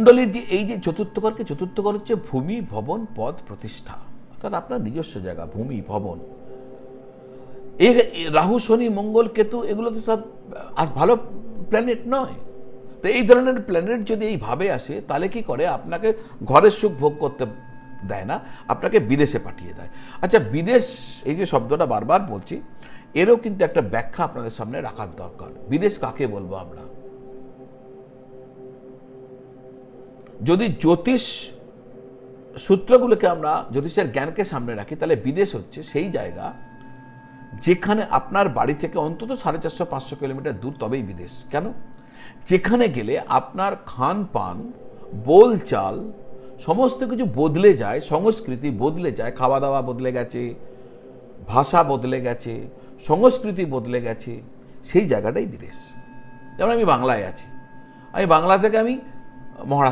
কুণ্ডলীর যে এই যে চতুর্থ ঘর হচ্ছে ভূমি, ভবন, পদ, প্রতিষ্ঠা, অর্থাৎ আপনার নিজস্ব জায়গা, ভূমি, ভবন। এই রাহু, শনি, মঙ্গল, কেতু এগুলো তো সব আর ভালো প্ল্যানেট নয়। তো এই ধরনের প্ল্যানেট যদি এইভাবে আসে, তাহলে কি করে, আপনাকে ঘরের সুখ ভোগ করতে দেয় না, আপনাকে বিদেশে পাঠিয়ে দেয়। আচ্ছা, বিদেশ, এই যে শব্দটা বারবার বলছি, এরও কিন্তু একটা ব্যাখ্যা আপনাদের সামনে রাখার দরকার। বিদেশ কাকে বলবো আমরা? যদি জ্যোতিষ সূত্রগুলোকে আমরা, জ্যোতিষের জ্ঞানকে সামনে রাখি, তাহলে বিদেশ হচ্ছে সেই জায়গা যেখানে আপনার বাড়ি থেকে অন্তত 450-500 কিলোমিটার দূর, তবেই বিদেশ। কেন? যেখানে গেলে আপনার খান পান, বোলচাল সমস্ত কিছু বদলে যায়, সংস্কৃতি বদলে যায়, খাওয়া দাওয়া বদলে গেছে, ভাষা বদলে গেছে, সংস্কৃতি বদলে গেছে, সেই জায়গাটাই বিদেশ। যেমন আমি বাংলায় আছি, আমি বাংলা থেকে আমি মহারাষ্ট্র